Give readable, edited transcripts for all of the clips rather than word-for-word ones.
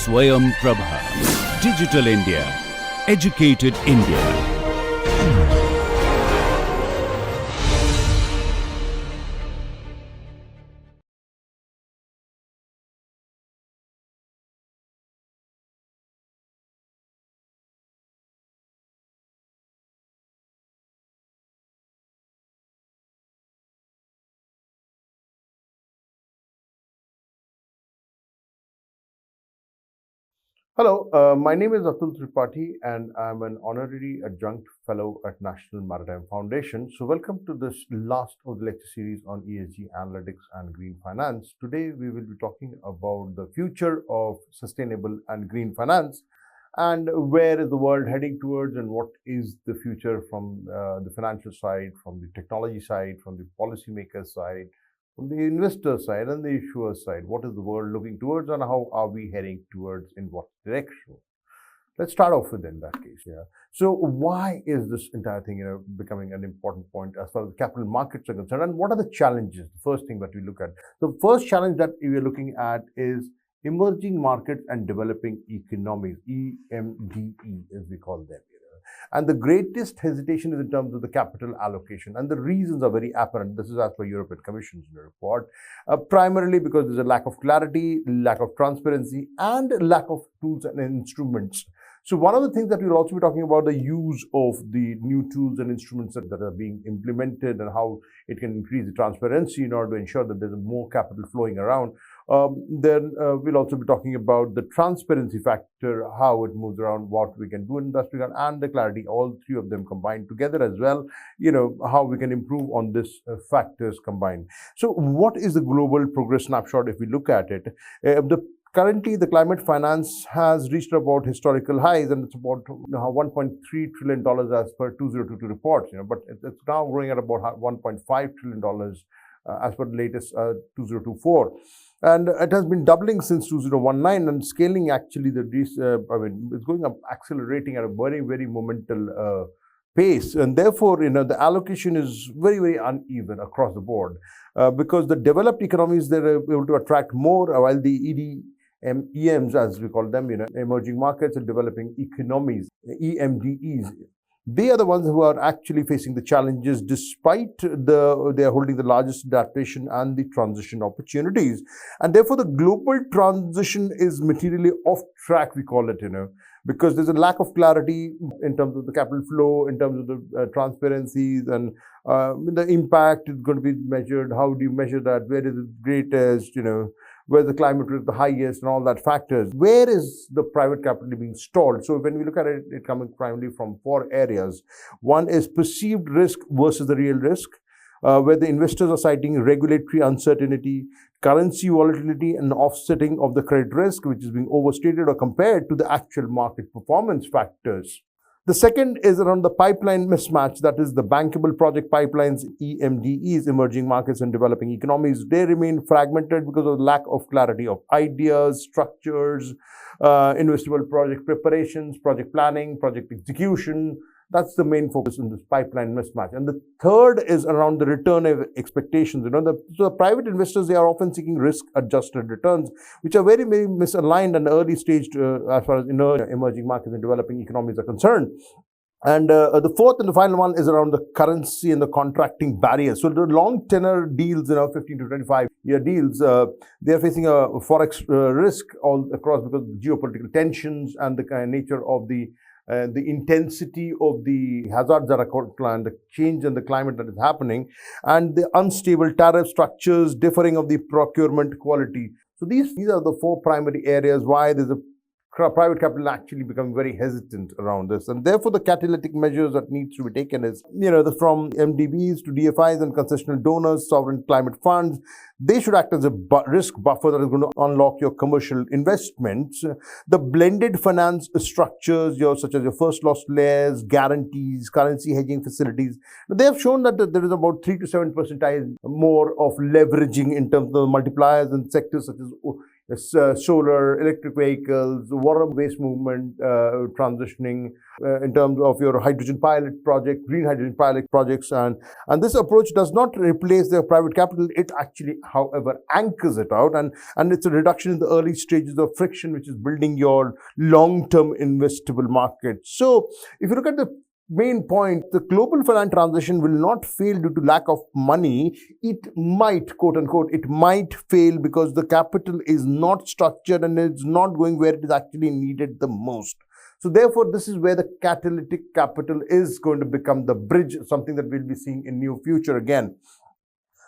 Swayam Prabha. Digital India. Educated India. Hello, my name is Atul Tripathi and I'm an honorary adjunct fellow at National Maritime Foundation. So welcome to this last of the lecture series on ESG analytics and green finance. Today we will be talking about the future of sustainable and green finance and where is the world heading towards and what is the future from the financial side, from the technology side, from the policymaker side, from the investor side and the issuer side. What is the world looking towards and how are we heading towards in what direction? Let's start off with in that case. So why is this entire thing becoming an important point as far as capital markets are concerned, and what are the challenges? The first thing that we look at. The first challenge that we are looking at is emerging markets and developing economies, EMDE as we call them. And the greatest hesitation is in terms of the capital allocation. And the reasons are very apparent. This is as per European Commission's report. Primarily because there's a lack of clarity, lack of transparency, and lack of tools and instruments. So one of the things that we'll also be talking about the use of the new tools and instruments that are being implemented and how it can increase the transparency in order to ensure that there's more capital flowing around. Then we'll also be talking about the transparency factor, how it moves around, what we can do in industry, and the clarity, all three of them combined together as well, how we can improve on this factors combined. So what is the global progress snapshot if we look at it? Currently, the climate finance has reached about historical highs, and it's about $1.3 trillion as per 2022 reports. But it's now growing at about $1.5 trillion as per the latest 2024. And it has been doubling since 2019 and scaling actually it's going up, accelerating at a very, very momental pace. And therefore, the allocation is very, very uneven across the board because the developed economies, they're able to attract more while the EMs, as we call them, emerging markets and developing economies, EMDEs, they are the ones who are actually facing the challenges despite they are holding the largest adaptation and the transition opportunities. And therefore, the global transition is materially off track, we call it, because there's a lack of clarity in terms of the capital flow, in terms of the transparencies and the impact is going to be measured. How do you measure that? Where is it greatest? Where the climate risk is the highest and all that factors. Where is the private capital being stalled? So when we look at it, it's coming primarily from four areas. One is perceived risk versus the real risk, where the investors are citing regulatory uncertainty, currency volatility, and offsetting of the credit risk, which is being overstated or compared to the actual market performance factors. The second is around the pipeline mismatch, that is the bankable project pipelines, EMDEs, emerging markets and developing economies. They remain fragmented because of the lack of clarity of ideas, structures, investable project preparations, project planning, project execution. That's the main focus in this pipeline mismatch. And the third is around the return expectations. So the private investors, they are often seeking risk-adjusted returns, which are very, very misaligned and early stage as far as emerging markets and developing economies are concerned. And the fourth and the final one is around the currency and the contracting barriers. So the long tenor deals, 15 to 25 year deals, they are facing a forex risk all across because of geopolitical tensions and the kind of nature of the intensity of the hazards that are and the change in the climate that is happening, and the unstable tariff structures, differing of the procurement quality. So these are the four primary areas why there's a private capital actually become very hesitant around this. And therefore, the catalytic measures that needs to be taken is, from MDBs to DFIs and concessional donors, sovereign climate funds, they should act as a risk buffer that is going to unlock your commercial investments. The blended finance structures, such as your first loss layers, guarantees, currency hedging facilities, they have shown that there is about 3 to 7% more of leveraging in terms of the multipliers in sectors such as solar, electric vehicles, water waste movement transitioning in terms of your hydrogen pilot project, green hydrogen pilot projects. And this approach does not replace the private capital. It actually, however, anchors it out. And it's a reduction in the early stages of friction, which is building your long-term investable market. So if you look at the main point, the global finance transition will not fail due to lack of money. It might, quote unquote, it might fail because the capital is not structured and it's not going where it is actually needed the most. So therefore, this is where the catalytic capital is going to become the bridge, something that we'll be seeing in near future again.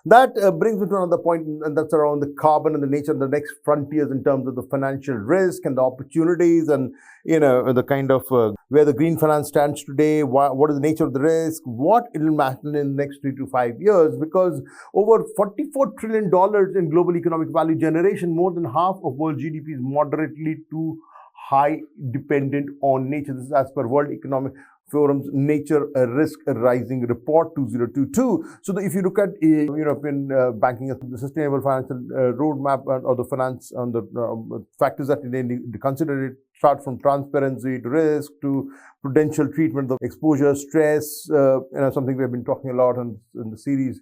That brings me to another point, and that's around the carbon and the nature of the next frontiers in terms of the financial risk and the opportunities, and the kind of where the green finance stands today. What is the nature of the risk? What it will matter in the next 3 to 5 years? Because over $44 trillion in global economic value generation, more than half of world GDP is moderately to high dependent on nature. This is as per World Economic Forum's Nature Risk Rising Report 2022. So if you look at European banking, the sustainable financial roadmap or the finance and the factors that they consider, it start from transparency to risk to prudential treatment of exposure, stress, something we have been talking a lot in the series,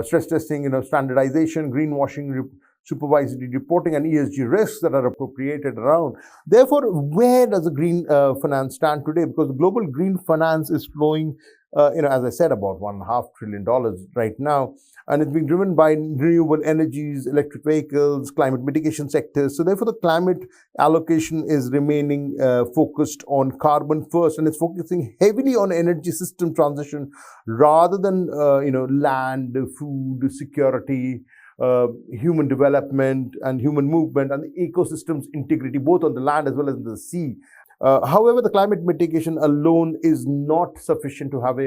stress testing, standardization, greenwashing, supervisory reporting, and ESG risks that are appropriated around. Therefore, where does the green finance stand today? Because the global green finance is flowing, as I said, about $1.5 trillion right now, and it's being driven by renewable energies, electric vehicles, climate mitigation sectors. So therefore, the climate allocation is remaining focused on carbon first, and it's focusing heavily on energy system transition rather than land, food, security, human development and human movement, and the ecosystem's integrity, both on the land as well as in the sea. However, the climate mitigation alone is not sufficient to have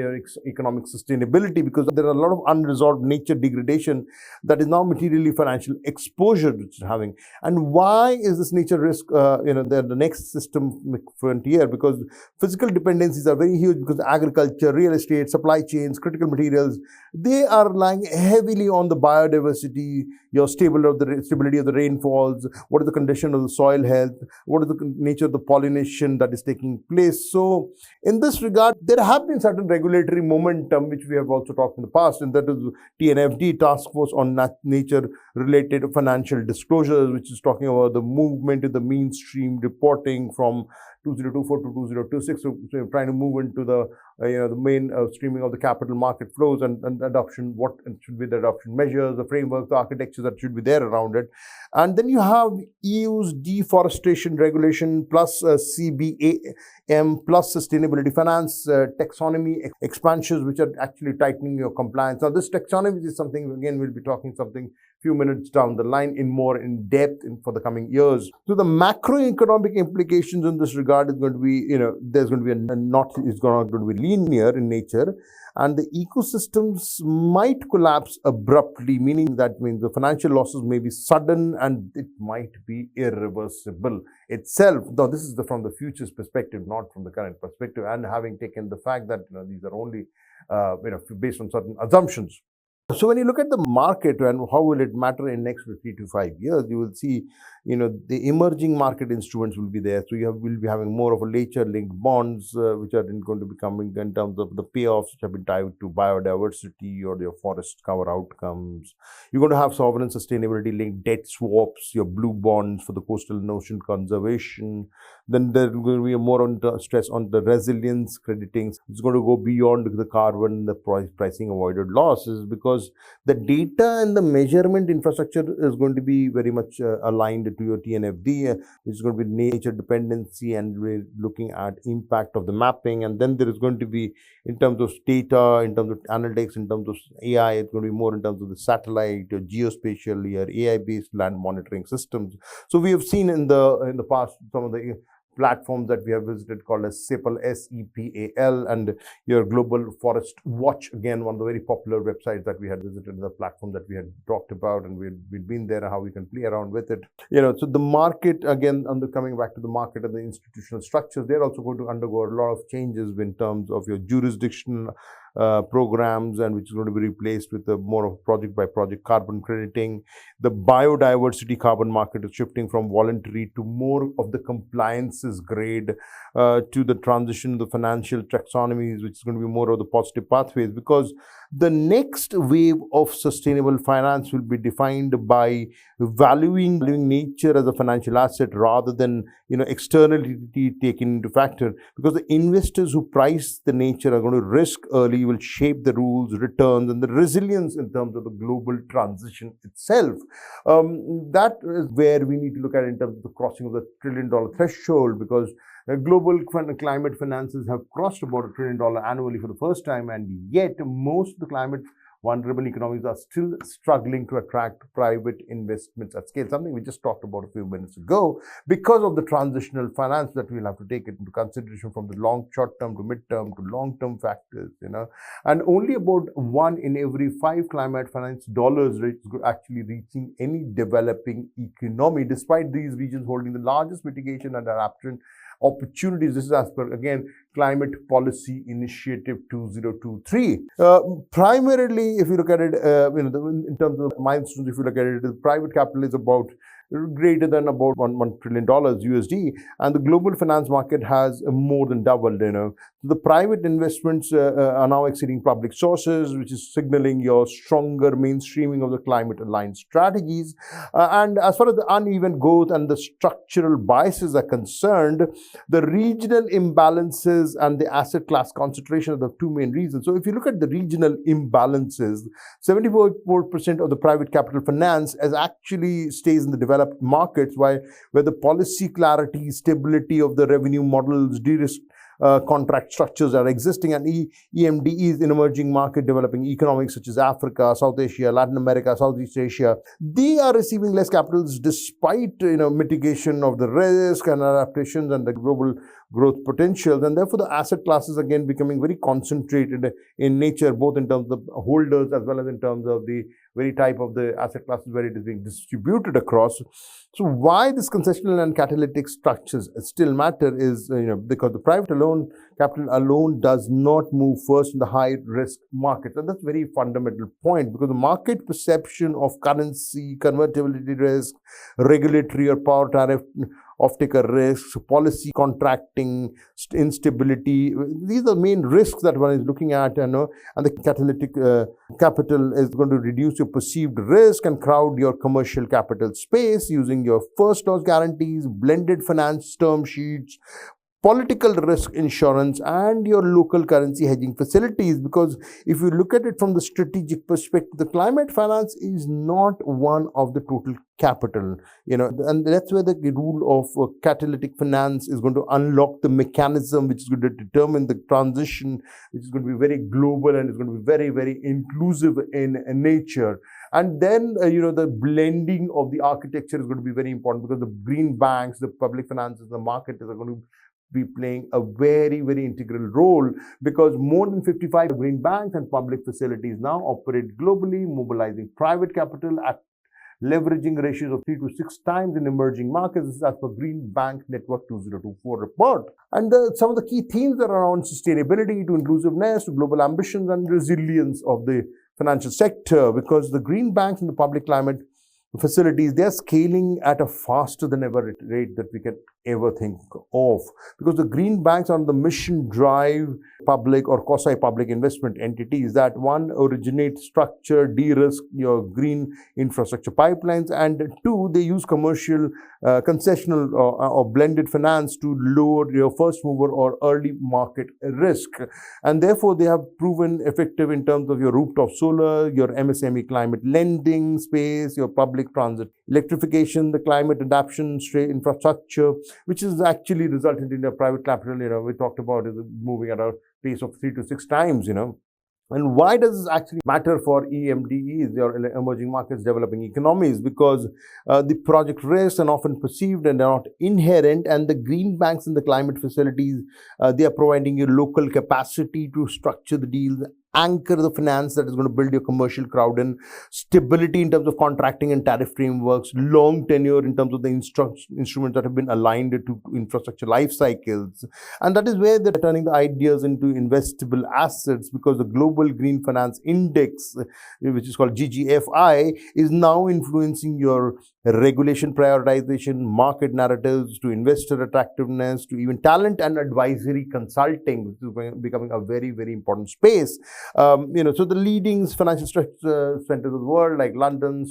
economic sustainability, because there are a lot of unresolved nature degradation that is now materially financial exposure which is having. And why is this nature risk the next systemic frontier? Because physical dependencies are very huge, because agriculture, real estate, supply chains, critical materials, they are relying heavily on the biodiversity, your stability of the rainfalls, what is the condition of the soil health, what is the nature of the pollination that is taking place. So in this regard, there have been certain regulatory momentum, which we have also talked in the past, and that is TNFD, Task Force on Nature Related Financial Disclosures, which is talking about the movement in the mainstream reporting from 2024 to 2026. So trying to move into the main streaming of the capital market flows and adoption, what should be the adoption measures, the framework, the architecture that should be there around it. And then you have EU's deforestation regulation plus CBAM plus sustainability finance, taxonomy expansions, which are actually tightening your compliance. Now, this taxonomy is something, again, we'll be talking something few minutes down the line in depth for the coming years. So the macroeconomic implications in this regard is going to be, there's going to be it's not going to be linear in nature, and the ecosystems might collapse abruptly, meaning that means the financial losses may be sudden and it might be irreversible itself. Though this is from the future's perspective, not from the current perspective, and having taken the fact that these are only based on certain assumptions. So when you look at the market and how will it matter in next 3 to 5 years, you will see, the emerging market instruments will be there. So will be having more of a nature-linked bonds, which are going to be coming in terms of the payoffs which have been tied to biodiversity or your forest cover outcomes. You're going to have sovereign sustainability-linked debt swaps, your blue bonds for the coastal and ocean conservation. Then there's going to be more on the stress on the resilience crediting. It's going to go beyond the carbon, the pricing avoided losses, because the data and the measurement infrastructure is going to be very much aligned to your TNFD, which is going to be nature dependency, and we're looking at impact of the mapping. And then there is going to be, in terms of data, in terms of analytics, in terms of AI, it's going to be more in terms of the satellite, your geospatial, your AI-based land monitoring systems. So we have seen in the past some of the platforms that we have visited called as SEPAL, SEPAL, and your Global Forest Watch, again, one of the very popular websites that we had visited, the platform that we had talked about, and we'd been there and how we can play around with it. So the market, again, coming back to the market and the institutional structures, they're also going to undergo a lot of changes in terms of your jurisdiction programs, and which is going to be replaced with a more of project by project carbon crediting. The biodiversity carbon market is shifting from voluntary to more of the compliances grade, to the transition to the financial taxonomies, which is going to be more of the positive pathways, because the next wave of sustainable finance will be defined by valuing nature as a financial asset rather than externality taken into factor, because the investors who price the nature are going to risk early will shape the rules, returns, and the resilience in terms of the global transition itself. That is where we need to look at in terms of the crossing of the $1 trillion threshold, because global climate finances have crossed about $1 trillion annually for the first time, and yet most of the climate vulnerable economies are still struggling to attract private investments at scale, something we just talked about a few minutes ago, because of the transitional finance that we'll have to take it into consideration from the short-term to mid-term to long-term factors, and only about 1 in every 5 climate finance dollars is actually reaching any developing economy, despite these regions holding the largest mitigation and adaptation opportunities. This is as per, again, Climate Policy Initiative 2023. Primarily, if you look at it, in terms of milestones, if you look at it, the private capital is about greater than about $1 trillion USD, and the global finance market has more than doubled. The private investments are now exceeding public sources, which is signaling your stronger mainstreaming of the climate-aligned strategies. And as far as the uneven growth and the structural biases are concerned, the regional imbalances and the asset class concentration are the two main reasons. So if you look at the regional imbalances, 74% of the private capital finance actually stays in the developed markets, where the policy clarity, stability of the revenue models, de-risk contract structures are existing, and EMDEs in emerging market developing economics such as Africa, South Asia, Latin America, Southeast Asia, they are receiving less capitals despite mitigation of the risk and adaptations and the global growth potentials, and therefore the asset classes again becoming very concentrated in nature, both in terms of holders as well as in terms of the very type of the asset classes where it is being distributed across. So why this concessional and catalytic structures still matter is because the private capital alone does not move first in the high risk markets, and that's a very fundamental point, because the market perception of currency, convertibility risk, regulatory or power tariff off-taker risks, policy contracting, instability. These are the main risks that one is looking at, and the catalytic capital is going to reduce your perceived risk and crowd your commercial capital space using your first loss guarantees, blended finance term sheets, political risk insurance, and your local currency hedging facilities. Because if you look at it from the strategic perspective, the climate finance is not one of the total capital, and that's where the rule of catalytic finance is going to unlock the mechanism which is going to determine the transition, which is going to be very global and is going to be very, very inclusive in nature. And then, the blending of the architecture is going to be very important, because the green banks, the public finances, the market are going to be playing a very, very integral role, because more than 55 green banks and public facilities now operate globally, mobilizing private capital at leveraging ratios of 3 to 6 times in emerging markets. This is as per Green Bank Network 2024 report. And some of the key themes are around sustainability to inclusiveness to global ambitions and resilience of the financial sector, because the green banks and the public climate facilities, they are scaling at a faster than ever rate that we can ever think of, because the green banks are on the mission drive public or quasi-public investment entities that one, originate, structure, de-risk your green infrastructure pipelines, and two, they use commercial, concessional or blended finance to lower your first mover or early market risk, and therefore they have proven effective in terms of your rooftop solar, your MSME climate lending space, your public transit electrification, the climate adaptation infrastructure, which is actually resulted in a private capital, we talked about is moving at a pace of 3 to 6 times, And why does this actually matter for EMDEs, or emerging markets developing economies? Because the project risks are often perceived and are not inherent, and the green banks and the climate facilities, they are providing you local capacity to structure the deals anchor the finance that is going to build your commercial crowd in, stability in terms of contracting and tariff frameworks, long tenure in terms of the instruments that have been aligned to infrastructure life cycles. And that is where they're turning the ideas into investable assets, because the Global Green Finance Index, which is called GGFI, is now influencing your regulation prioritization, market narratives, to investor attractiveness, to even talent and advisory consulting, which is becoming a very, very important space. So the leading financial centers of the world, like London,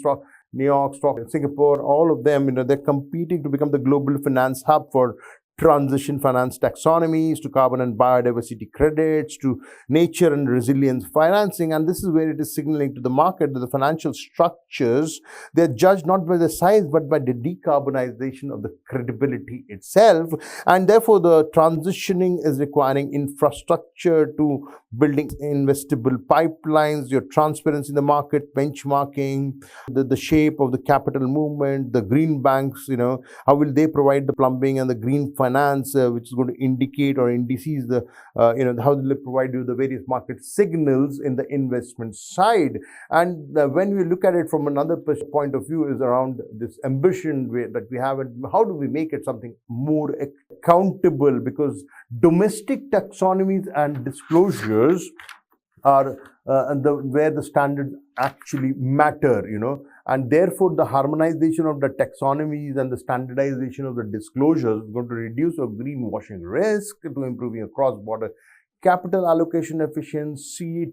New York, Singapore, all of them, they're competing to become the global finance hub for transition finance taxonomies, to carbon and biodiversity credits, to nature and resilience financing. And this is where it is signaling to the market that the financial structures, they're judged not by the size, but by the decarbonization of the credibility itself. And therefore, the transitioning is requiring infrastructure to building investable pipelines, your transparency in the market, benchmarking, the shape of the capital movement, the green banks, how will they provide the plumbing, and the green finance, which is going to indicate or indices the, how will they provide you the various market signals in the investment side. And when we look at it from another point of view, is around this ambition that we have, and how do we make it something more accountable, because domestic taxonomies and disclosures are where the standards actually matter, and therefore the harmonization of the taxonomies and the standardization of the disclosures is going to reduce your greenwashing risk, to improving a cross-border capital allocation efficiency,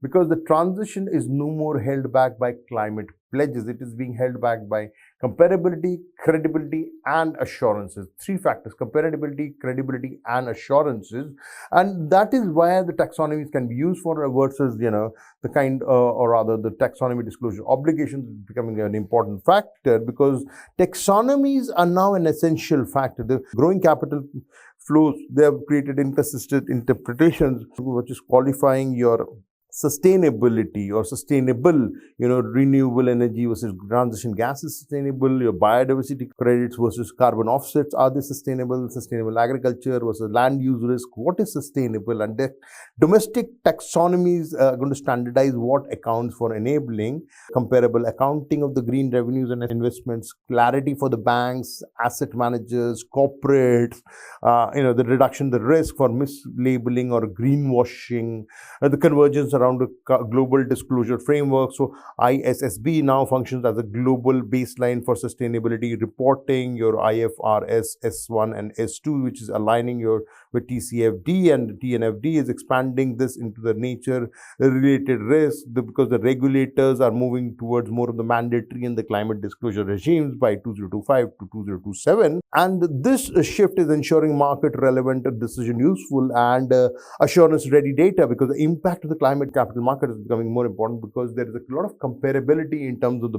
because the transition is no more held back by climate pledges. It is being held back by comparability, credibility, and assurances. Three factors: comparability, credibility, and assurances. And that is why the taxonomies can be used for, versus, the kind, or rather the taxonomy disclosure obligations is becoming an important factor, because taxonomies are now an essential factor. The growing capital flows, they have created inconsistent interpretations, which is qualifying your sustainability or sustainable, renewable energy versus transition gas is sustainable, your biodiversity credits versus carbon offsets, are they sustainable, sustainable agriculture versus land use risk, what is sustainable. And the domestic taxonomies are going to standardize what accounts for enabling comparable accounting of the green revenues and investments, clarity for the banks, asset managers, corporates, the reduction, the risk for mislabeling or greenwashing, the convergence around a global disclosure framework. So ISSB now functions as a global baseline for sustainability reporting, your IFRS S1 and S2, which is aligning with TCFD, and TNFD is expanding this into the nature related risk, because the regulators are moving towards more of the mandatory and the climate disclosure regimes by 2025 to 2027. And this shift is ensuring market relevant, decision useful, and assurance ready data, because the impact of the climate capital market is becoming more important, because there is a lot of comparability in terms of the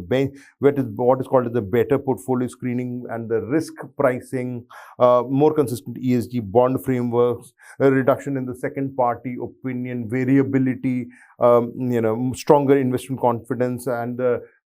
what is called as the better portfolio screening and the risk pricing, more consistent ESG bond frameworks, a reduction in the second party opinion variability, stronger investment confidence, and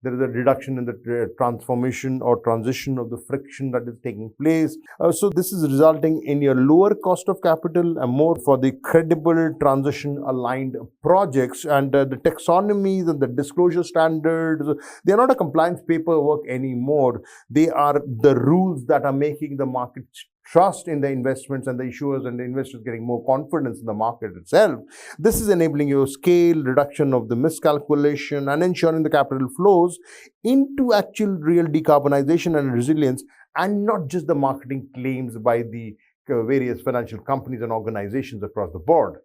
there is a reduction in the transformation or transition of the friction that is taking place. So this is resulting in your lower cost of capital and more for the credible transition aligned projects. And the taxonomies and the disclosure standards, they are not a compliance paperwork anymore. They are the rules that are making the market trust in the investments, and the issuers and the investors getting more confidence in the market itself. This is enabling your scale, reduction of the miscalculation, and ensuring the capital flows into actual real decarbonization and resilience, and not just the marketing claims by the various financial companies and organizations across the board.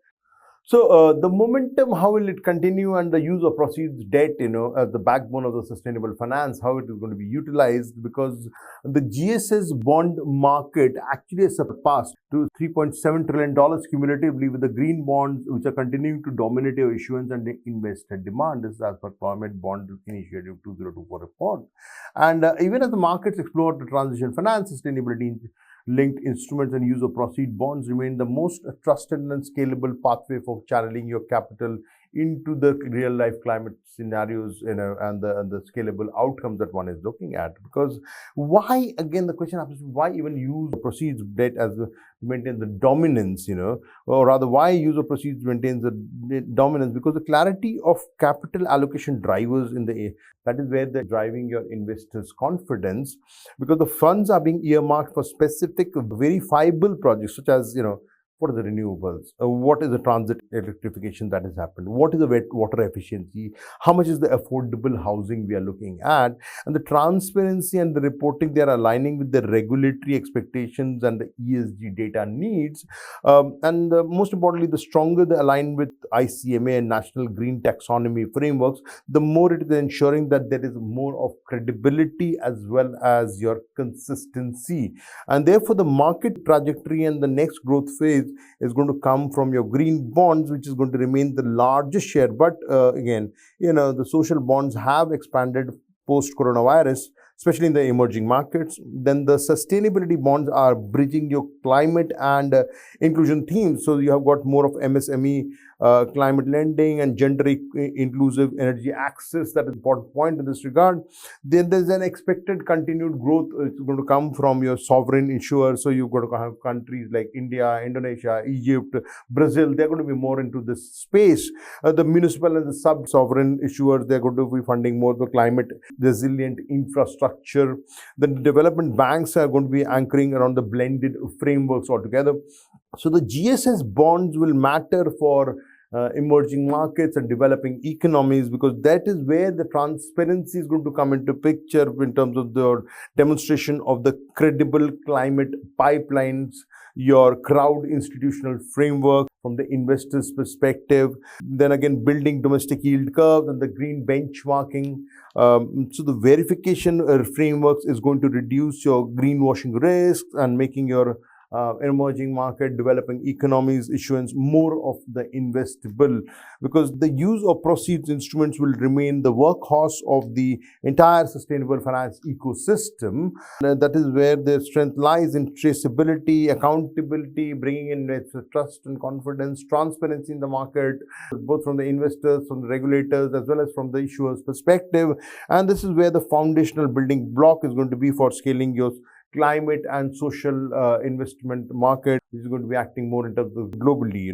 So the momentum, how will it continue, and the use of proceeds debt, as the backbone of the sustainable finance, how it is going to be utilized, because the GSS bond market actually has surpassed to $3.7 trillion cumulatively, with the green bonds which are continuing to dominate your issuance and the investor demand. This is as per Climate Bond Initiative 2024 report. And even as the markets explore the transition finance, sustainability linked instruments and use of proceed bonds remain the most trusted and scalable pathway for channeling your capital into the real life climate scenarios, and the scalable outcomes that one is looking at. Because why, again, the question happens, why even use proceeds debt as to maintain the dominance, or rather, why use of proceeds maintains the dominance? Because the clarity of capital allocation drivers that is where they're driving your investors' confidence, because the funds are being earmarked for specific verifiable projects, such as, what are the renewables? What is the transit electrification that has happened? What is the water efficiency? How much is the affordable housing we are looking at? And the transparency and the reporting, they are aligning with the regulatory expectations and the ESG data needs. And most importantly, the stronger they align with ICMA and National Green Taxonomy frameworks, the more it is ensuring that there is more of credibility as well as your consistency. And therefore, the market trajectory and the next growth phase is going to come from your green bonds, which is going to remain the largest share. But again, the social bonds have expanded post coronavirus, especially in the emerging markets. Then the sustainability bonds are bridging your climate and inclusion themes. So you have got more of MSME, climate lending, and gender inclusive energy access. That is an important point in this regard. Then there's an expected continued growth. It's going to come from your sovereign issuers. So you've got to have countries like India, Indonesia, Egypt, Brazil. They're going to be more into this space. The municipal and the sub-sovereign issuers, they're going to be funding more the climate resilient infrastructure. The development banks are going to be anchoring around the blended frameworks altogether. So the GSS bonds will matter for emerging markets and developing economies, because that is where the transparency is going to come into picture in terms of the demonstration of the credible climate pipelines, your crowd institutional framework from the investor's perspective, then again building domestic yield curves and the green benchmarking. So the verification frameworks is going to reduce your greenwashing risks and making your emerging market, developing economies issuance more of the investable, because the use of proceeds instruments will remain the workhorse of the entire sustainable finance ecosystem. That is where their strength lies, in traceability, accountability, bringing in trust and confidence, transparency in the market, both from the investors, from the regulators, as well as from the issuers' perspective. And this is where the foundational building block is going to be for scaling your climate and social investment market, which is going to be acting more in terms of globally,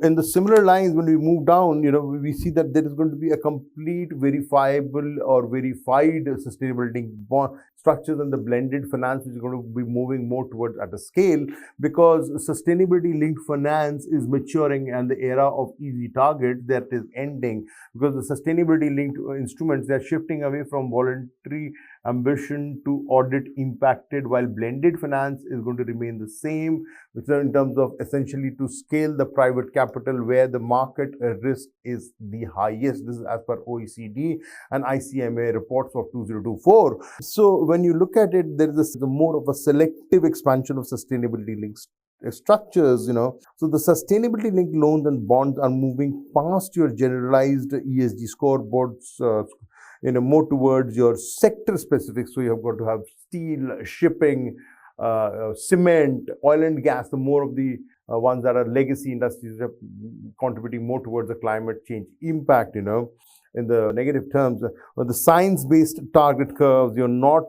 In the similar lines, when we move down, we see that there is going to be a complete verifiable or verified sustainability bond structures, and the blended finance, which is going to be moving more towards at a scale, because sustainability linked finance is maturing and the era of easy targets that is ending, because the sustainability linked instruments, they are shifting away from voluntary ambition to audit impacted, while blended finance is going to remain the same, which is in terms of essentially to scale the private capital where the market risk is the highest. This is as per OECD and ICMA reports of 2024. So when you look at it, there is more of a selective expansion of sustainability linked structures, So the sustainability linked loans and bonds are moving past your generalized ESG scoreboards, more towards your sector specific. So you have got to have steel, shipping, cement, oil and gas, the more of the ones that are legacy industries are contributing more towards the climate change impact, in the negative terms. The science-based target curves, your not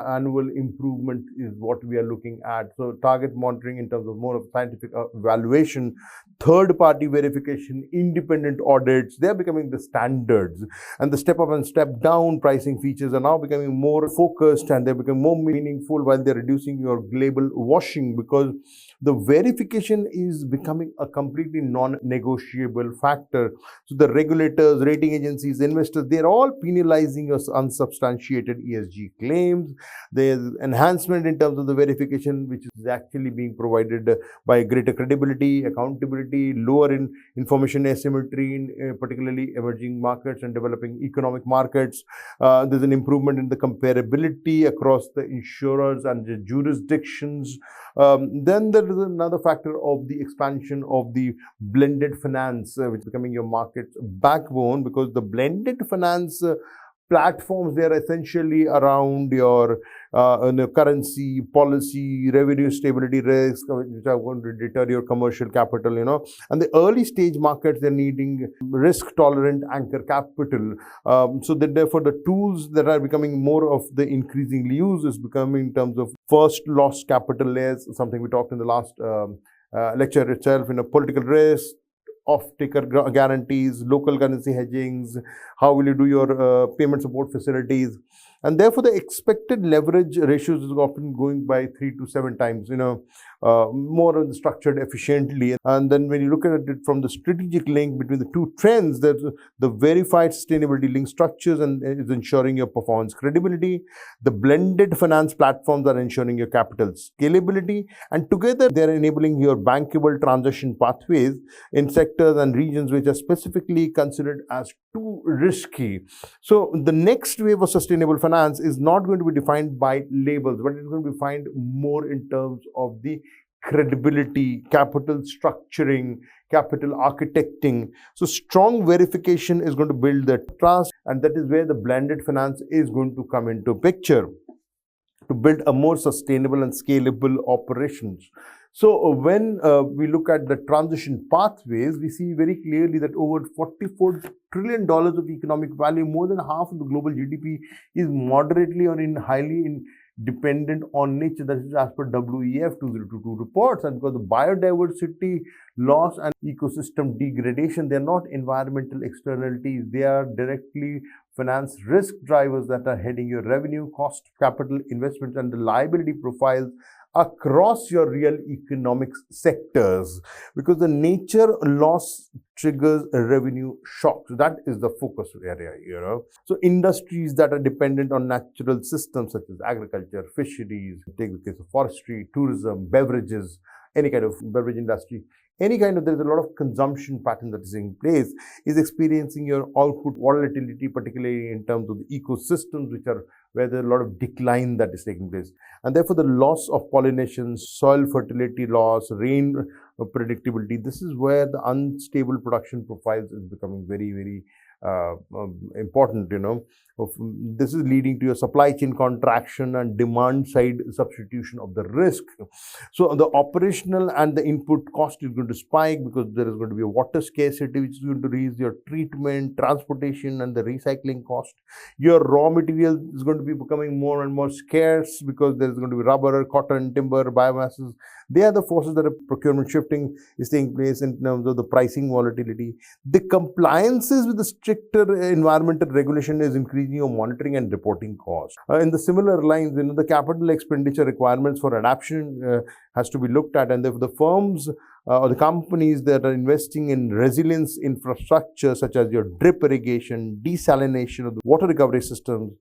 annual improvement is what we are looking at. So target monitoring in terms of more of scientific evaluation, third-party verification, independent audits, they are becoming the standards. And the step up and step down pricing features are now becoming more focused, and they become more meaningful while they're reducing your global washing, because the verification is becoming a completely non-negotiable factor. So the regulators, rating agencies, investors, they're all penalizing your unsubstantiated ESG claims. There's enhancement in terms of the verification, which is actually being provided by greater credibility, accountability, lower in information asymmetry in particularly emerging markets and developing economic markets. There's an improvement in the comparability across the insurers and the jurisdictions. Then there is another factor of the expansion of the blended finance, which is becoming your market's backbone, because the blended finance platforms. They are essentially around your currency, policy, revenue stability risk, which are going to deter your commercial capital, And the early stage markets, they're needing risk tolerant anchor capital. So that therefore the tools that are becoming more of the increasingly used is becoming in terms of first loss capital layers, something we talked in the last lecture itself, political risk, off-taker guarantees, local currency hedgings, how will you do your payment support facilities. And therefore, the expected leverage ratios is often going by 3 to 7 times, more structured efficiently. And then when you look at it from the strategic link between the two trends, that the verified sustainability link structures and is ensuring your performance credibility. The blended finance platforms are ensuring your capital scalability. And together, they're enabling your bankable transition pathways in sectors and regions which are specifically considered as too risky. So the next wave of sustainable finance is not going to be defined by labels, but it's going to be defined more in terms of the credibility, capital structuring, capital architecting. So strong verification is going to build the trust, and that is where the blended finance is going to come into picture to build a more sustainable and scalable operations. So when we look at the transition pathways, we see very clearly that over $44 trillion of economic value, more than half of the global GDP, is moderately or highly dependent on nature. That is as per WEF 2022 reports. And because the biodiversity loss and ecosystem degradation, they are not environmental externalities. They are directly finance risk drivers that are heading your revenue, cost, capital investments, and the liability profiles across your real economics sectors, because the nature loss triggers a revenue shock. So that is the focus area, So industries that are dependent on natural systems such as agriculture, fisheries, take the case of forestry, tourism, beverages, any kind of beverage industry, there's a lot of consumption pattern that is in place, is experiencing your output volatility, particularly in terms of the ecosystems, where there's a lot of decline that is taking place. And therefore, the loss of pollination, soil fertility loss, rain predictability, this is where the unstable production profiles is becoming very, very important, This is leading to a supply chain contraction and demand side substitution of the risk. So the operational and the input cost is going to spike because there is going to be a water scarcity, which is going to raise your treatment, transportation, and the recycling cost. Your raw material is going to be becoming more and more scarce because there is going to be rubber, cotton, timber, biomasses. They are the forces that are procurement shifting is taking place in terms of the pricing volatility. The compliances with the stricter environmental regulation is increasing your monitoring and reporting costs. In the similar lines, the capital expenditure requirements for adaptation has to be looked at, and the firms or the companies that are investing in resilience infrastructure such as your drip irrigation, desalination of the water recovery systems,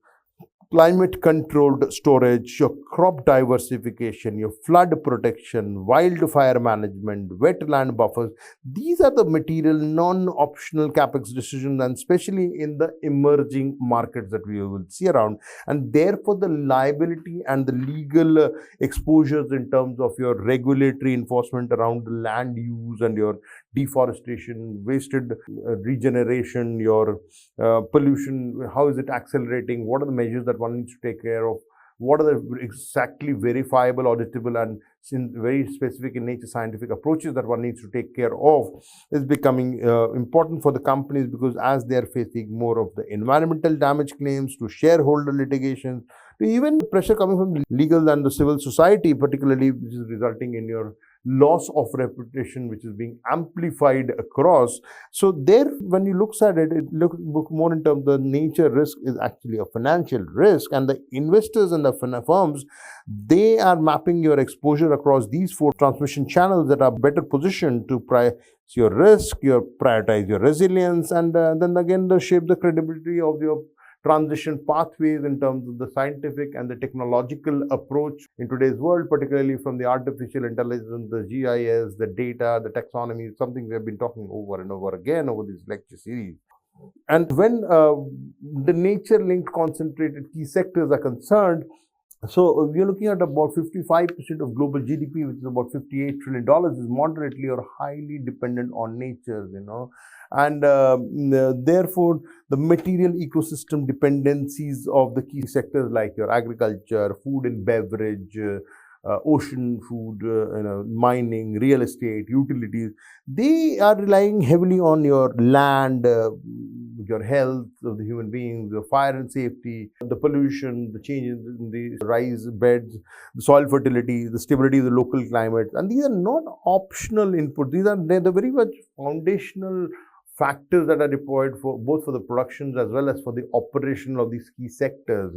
climate controlled storage, your crop diversification, your flood protection, wildfire management, wetland buffers. These are the material non-optional capex decisions, and especially in the emerging markets that we will see around. And therefore, the liability and the legal exposures in terms of your regulatory enforcement around the land use and your deforestation, wasted regeneration, your pollution, how is it accelerating, what are the measures that one needs to take care of, what are the exactly verifiable, auditable, and very specific in nature scientific approaches that one needs to take care of, is becoming important for the companies, because as they are facing more of the environmental damage claims, to shareholder litigation, to even pressure coming from the legal and the civil society, particularly, which is resulting in your loss of reputation, which is being amplified across. So there, when you look at it, look more in terms of the nature risk is actually a financial risk, and the investors and the firms, they are mapping your exposure across these 4 transmission channels that are better positioned to price your risk, prioritize your resilience, and then again shape the credibility of your transition pathways in terms of the scientific and the technological approach in today's world, particularly from the artificial intelligence, the GIS, the data, the taxonomy, something we have been talking over and over again over this lecture series. And when the nature-linked concentrated key sectors are concerned, So we are looking at about 55% of global GDP, which is about $58 trillion, is moderately or highly dependent on nature, and therefore the material ecosystem dependencies of the key sectors like your agriculture, food and beverage, ocean food, mining, real estate, utilities, they are relying heavily on your land, your health of the human beings, the fire and safety, the pollution, the changes in the rise beds, the soil fertility, the stability of the local climate. And these are not optional inputs. They're the very much foundational factors that are required for both for the productions as well as for the operation of these key sectors,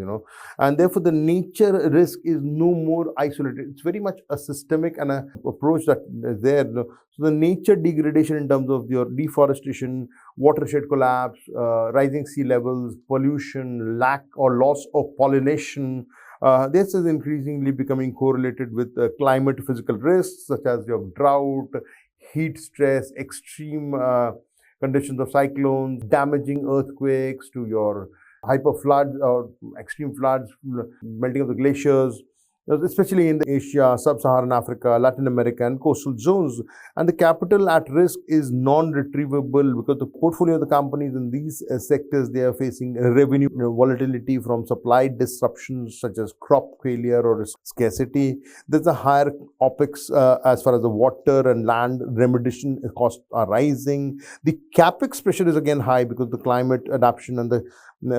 and therefore the nature risk is no more isolated. It's very much a systemic and a approach that is there. So the nature degradation in terms of your deforestation, watershed collapse, rising sea levels, pollution, lack or loss of pollination, this is increasingly becoming correlated with climate physical risks such as your drought, heat stress, extreme conditions of cyclones, damaging earthquakes, to your hyper floods or extreme floods, melting of the glaciers, especially in the Asia, Sub-Saharan Africa, Latin America, and coastal zones. And the capital at risk is non-retrievable because the portfolio of the companies in these sectors, they are facing revenue volatility from supply disruptions such as crop failure or scarcity. There's a higher OPEX as far as the water and land remediation costs are rising. The CAPEX pressure is again high because the climate adaptation and the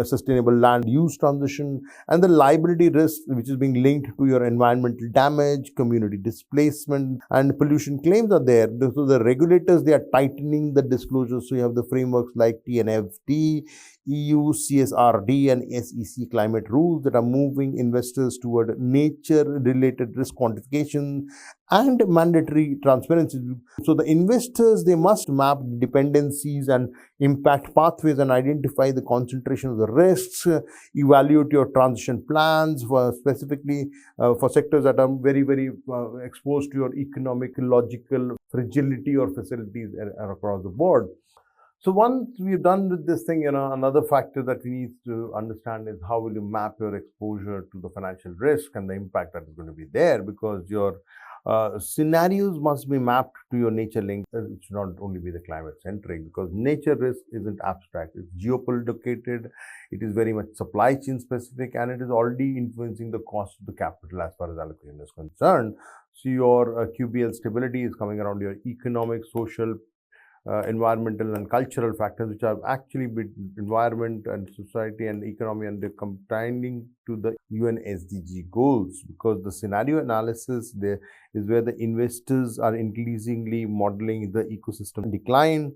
sustainable land use transition, and the liability risk which is being linked to your environmental damage, community displacement, and pollution claims are there. So the regulators, they are tightening the disclosures. So you have the frameworks like TNFD, EU, CSRD, and SEC climate rules that are moving investors toward nature-related risk quantification and mandatory transparency. So the investors, they must map dependencies and impact pathways and identify the concentration of the risks, evaluate your transition plans for specifically for sectors that are very, very exposed to your economic, logical fragility or facilities across the board. So once we've done with this thing, another factor that we need to understand is how will you map your exposure to the financial risk and the impact that is going to be there, because your scenarios must be mapped to your nature link. It should not only be the climate centric, because nature risk isn't abstract. It's geopolitical, it is very much supply chain specific, and it is already influencing the cost of the capital as far as allocation is concerned. So your QBL stability is coming around your economic, social, environmental and cultural factors, which are actually environment and society and economy, and they're combining to the UN SDG goals, because the scenario analysis there is where the investors are increasingly modeling the ecosystem decline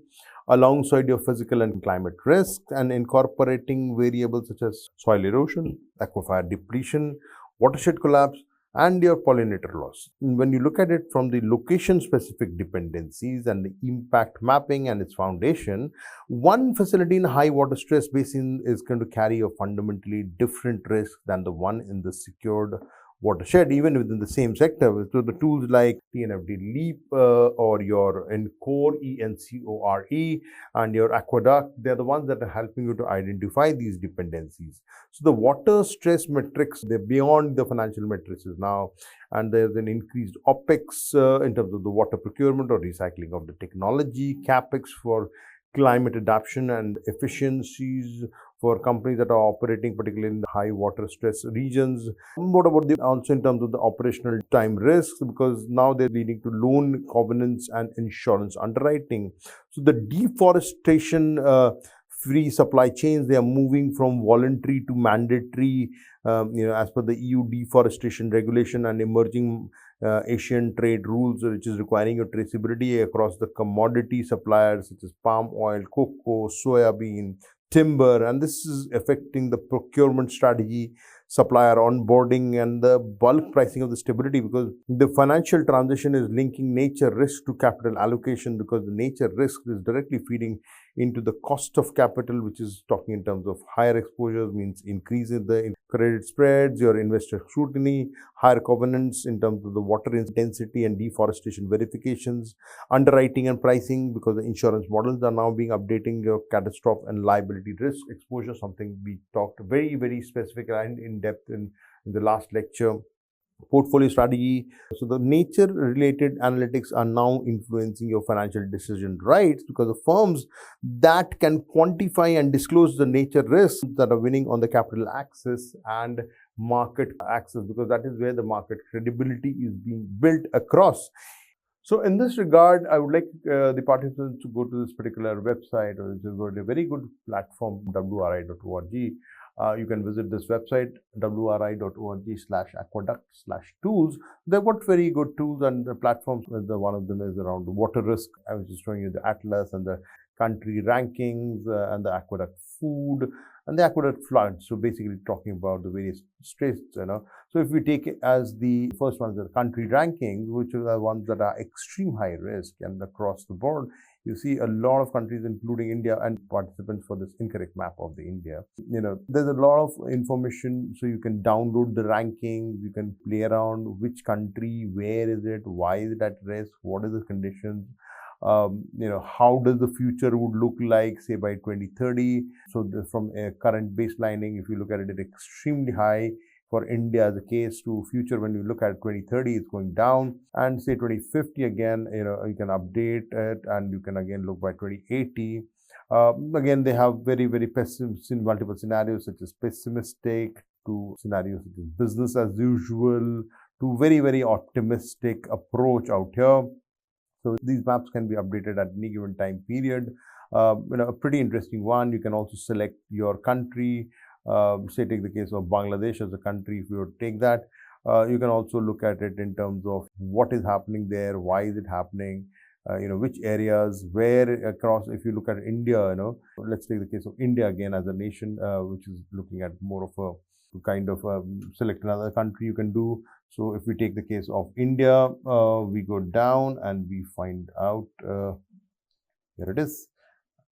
alongside your physical and climate risks and incorporating variables such as soil erosion, aquifer depletion, watershed collapse, and your pollinator loss. When you look at it from the location-specific dependencies and the impact mapping and its foundation, one facility in a high water stress basin is going to carry a fundamentally different risk than the one in the secured watershed, even within the same sector. So the tools like TNFD LEAP or your ENCORE, ENCORE, and your Aqueduct, they're the ones that are helping you to identify these dependencies. So the water stress metrics, they're beyond the financial metrics now, and there's an increased OPEX in terms of the water procurement or recycling of the technology, CAPEX for climate adaptation and efficiencies for companies that are operating particularly in the high water stress regions. What about also in terms of the operational time risks, because now they're leading to loan covenants and insurance underwriting. So the deforestation free supply chains, they are moving from voluntary to mandatory, as per the EU deforestation regulation and emerging Asian trade rules, which is requiring your traceability across the commodity suppliers such as palm oil, cocoa, soybean, timber, and this is affecting the procurement strategy, supplier onboarding, and the bulk pricing of the stability, because the financial transition is linking nature risk to capital allocation, because the nature risk is directly feeding into the cost of capital, which is talking in terms of higher exposures means increase in the credit spreads, your investor scrutiny, higher covenants in terms of the water intensity and deforestation verifications, underwriting and pricing, because the insurance models are now being updating your catastrophe and liability risk exposure, something we talked very, very specific and in depth in in the last lecture. Portfolio strategy. So the nature related analytics are now influencing your financial decision rights, because the firms that can quantify and disclose the nature risks that are winning on the capital access and market access, because that is where the market credibility is being built across. So in this regard, I would like the participants to go to this particular website, which is a very good platform, wri.org. You can visit this website, wri.org/aqueduct/tools. They've got very good tools and platforms. One of them is around water risk. I was just showing you the atlas and the country rankings and the aqueduct food and the aqueduct floods. So basically talking about the various states, So if we take it as the first ones, the country rankings, which are the ones that are extreme high risk, and across the board, you see a lot of countries, including India, and participants for this incorrect map of the India. There's a lot of information, so you can download the rankings, you can play around which country, where is it, why is it at risk, what are the conditions, how does the future would look like, say by 2030. So from a current baselining, if you look at it, it's extremely high. For India as a case to future, when you look at 2030, it's going down, and say 2050 again, you can update it, and you can again look by 2080. Again, they have very, very multiple scenarios, such as pessimistic to scenarios such as business as usual to very, very optimistic approach out here. So these maps can be updated at any given time period. A pretty interesting one. You can also select your country. Say take the case of Bangladesh as a country. If you would take that, you can also look at it in terms of what is happening there, why is it happening, which areas, where across. If you look at India, let's take the case of India again as a nation, which is looking at more of a kind of select another country you can do. So if we take the case of India, we go down and we find out, here it is.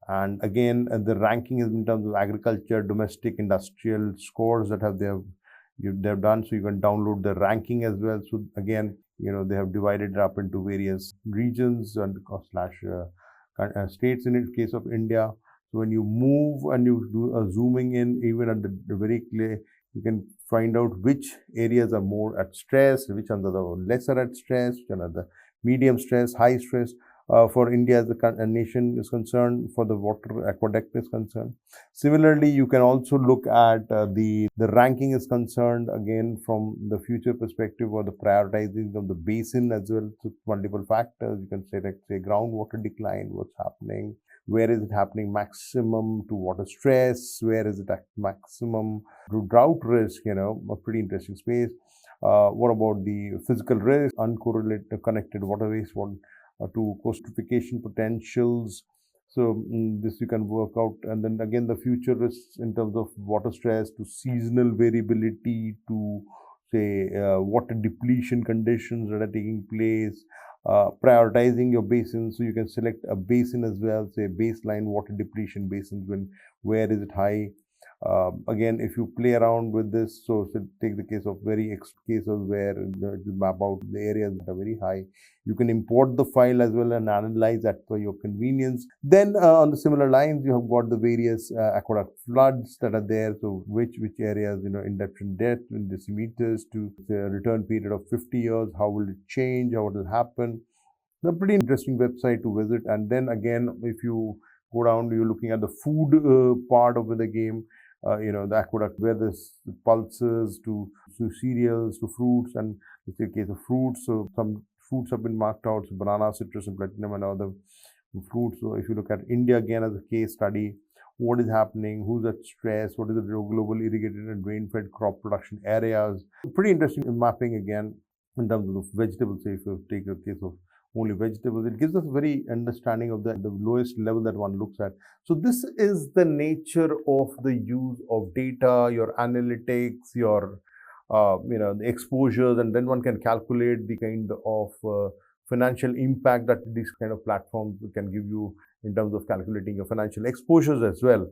And again, the ranking is in terms of agriculture, domestic, industrial scores that they've done. So you can download the ranking as well. So again, they have divided it up into various regions and / states in the case of India. So when you move and you do a zooming in, even at the very clear, you can find out which areas are more at stress, which ones are the lesser at stress, which are the medium stress, high stress. For India as a nation is concerned, for the water aqueduct is concerned. Similarly, you can also look at the ranking is concerned, again, from the future perspective or the prioritizing of the basin as well. So multiple factors. You can say, like, say groundwater decline, what's happening, where is it happening maximum to water stress, where is it at maximum to drought risk, a pretty interesting space. What about the physical risk, uncorrelated connected waterways, to coastification potentials. So this you can work out. And then again, the future risks in terms of water stress to seasonal variability to, say, water depletion conditions that are taking place, prioritizing your basins. So you can select a basin as well, say baseline water depletion basins, where is it high. Again, if you play around with this, so take the case of cases where you map out the areas that are very high. You can import the file as well and analyze that for your convenience. Then on the similar lines, you have got the various aqueduct floods that are there. So which areas, induction depth in decimeters to say a return period of 50 years, how will it change, how it will happen. It's a pretty interesting website to visit. And then again, if you go down, you're looking at the food part of the game. The aqueduct, where there's pulses to cereals to fruits, and it's a case of fruits. So some fruits have been marked out, so banana, citrus, and platinum, and other fruits. So if you look at India again as a case study, what is happening, who's at stress, what is the global irrigated and rain-fed crop production areas. Pretty interesting mapping again in terms of vegetables. Say if you take a case of only vegetables, it gives us a very understanding of the lowest level that one looks at. So this is the nature of the use of data, your analytics, your the exposures, and then one can calculate the kind of financial impact that these kind of platforms can give you in terms of calculating your financial exposures as well.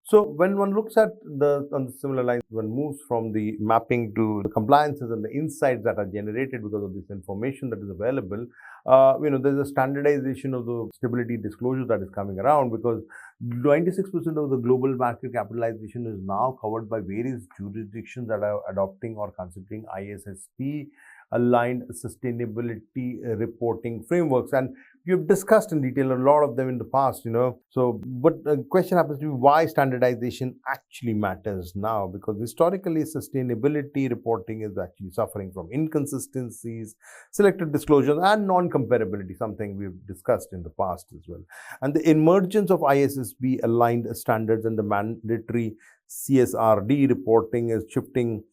So when one looks at on the similar lines, one moves from the mapping to the compliances and the insights that are generated because of this information that is available. There's a standardization of the stability disclosure that is coming around, because 96% of the global market capitalization is now covered by various jurisdictions that are adopting or considering ISSP aligned sustainability reporting frameworks. And you've discussed in detail a lot of them in the past, So, but the question happens to be why standardization actually matters now, because historically sustainability reporting is actually suffering from inconsistencies, selected disclosures, and non-comparability, something we've discussed in the past as well. And the emergence of ISSB aligned standards and the mandatory CSRD reporting is shifting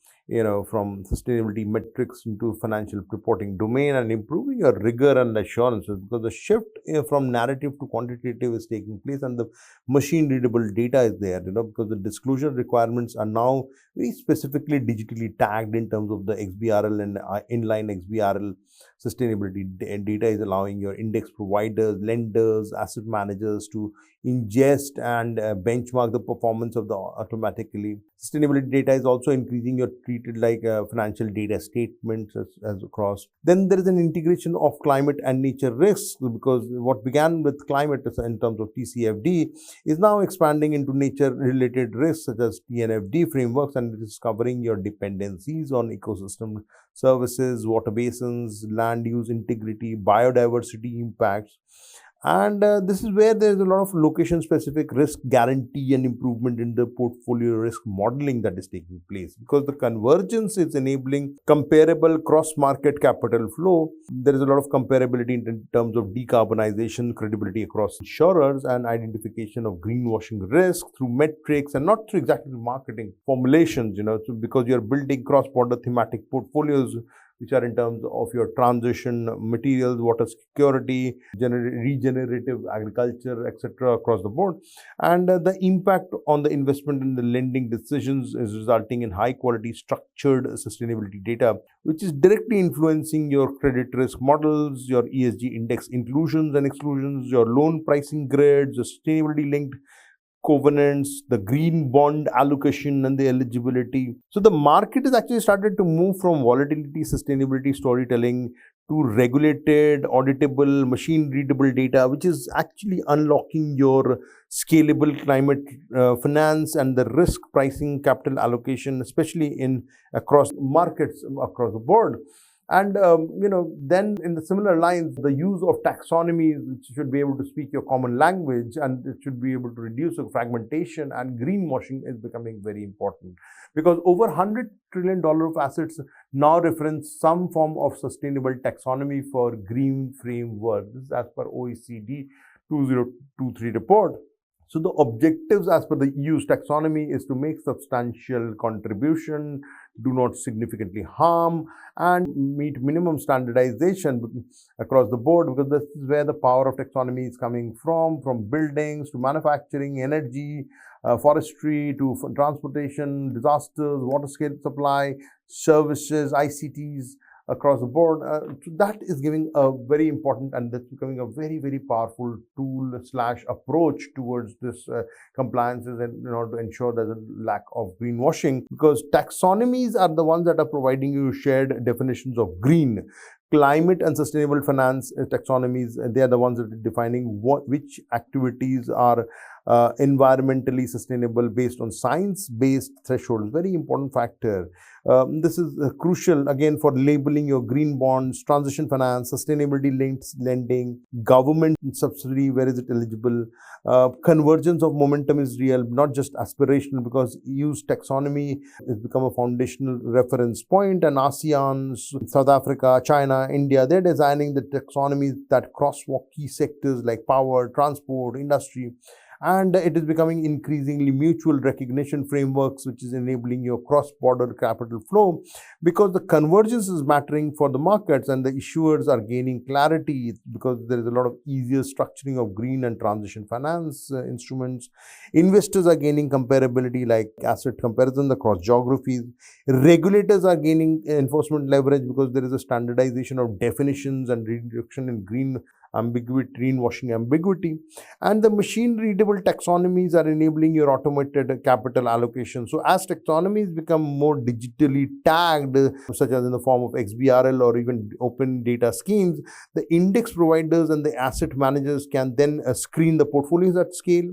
from sustainability metrics into financial reporting domain and improving your rigor and assurances, because the shift from narrative to quantitative is taking place and the machine readable data is there, because the disclosure requirements are now very specifically digitally tagged in terms of the XBRL and inline XBRL. Sustainability data is allowing your index providers, lenders, asset managers to ingest and benchmark the performance of the automatically. Sustainability data is also increasing your treated like financial data statements as across. Then there is an integration of climate and nature risks, because what began with climate in terms of TCFD is now expanding into nature related risks such as TNFD frameworks, and it is covering your dependencies on ecosystem services, water basins, land use integrity, biodiversity impacts. And this is where there is a lot of location-specific risk guarantee and improvement in the portfolio risk modeling that is taking place, because the convergence is enabling comparable cross-market capital flow. There is a lot of comparability in terms of decarbonization, credibility across insurers, and identification of greenwashing risk through metrics and not through exactly marketing formulations, because you're building cross-border thematic portfolios which are in terms of your transition materials, water security, regenerative agriculture, etc. across the board. And the impact on the investment and the lending decisions is resulting in high quality structured sustainability data, which is directly influencing your credit risk models, your ESG index inclusions and exclusions, your loan pricing grids, the sustainability linked covenants, the green bond allocation and the eligibility. So the market has actually started to move from volatility, sustainability storytelling to regulated, auditable, machine readable data, which is actually unlocking your scalable climate finance and the risk pricing capital allocation, especially in across markets across the board. And, then in the similar lines, the use of taxonomies, which should be able to speak your common language, and it should be able to reduce the fragmentation and greenwashing is becoming very important, because over $100 trillion of assets now reference some form of sustainable taxonomy for green framework. This is as per OECD 2023 report. So the objectives as per the EU's taxonomy is to make substantial contribution, do not significantly harm, and meet minimum standardization across the board, because this is where the power of taxonomy is coming from buildings to manufacturing, energy, forestry to transportation, disasters, water scale supply, services, ICTs, across the board. So that is giving a very important, and that's becoming a very, very powerful tool / approach towards this compliances, and in order to ensure there's a lack of greenwashing, because taxonomies are the ones that are providing you shared definitions of green. Climate and sustainable finance taxonomies, they are the ones that are defining which activities are environmentally sustainable based on science-based thresholds. Very important factor. This is crucial again for labeling your green bonds, transition finance, sustainability linked lending, government subsidy, where is it eligible. Convergence of momentum is real, not just aspirational, because EU's taxonomy has become a foundational reference point, and ASEAN, South Africa, China, India, they're designing the taxonomies that crosswalk key sectors like power, transport, industry. And it is becoming increasingly mutual recognition frameworks, which is enabling your cross-border capital flow, because the convergence is mattering for the markets and the issuers are gaining clarity, because there is a lot of easier structuring of green and transition finance instruments. Investors are gaining comparability like asset comparison across geographies. Regulators are gaining enforcement leverage, because there is a standardization of definitions and reduction in green ambiguity, greenwashing ambiguity. And the machine-readable taxonomies are enabling your automated capital allocation. So as taxonomies become more digitally tagged, such as in the form of XBRL or even open data schemes, the index providers and the asset managers can then screen the portfolios at scale,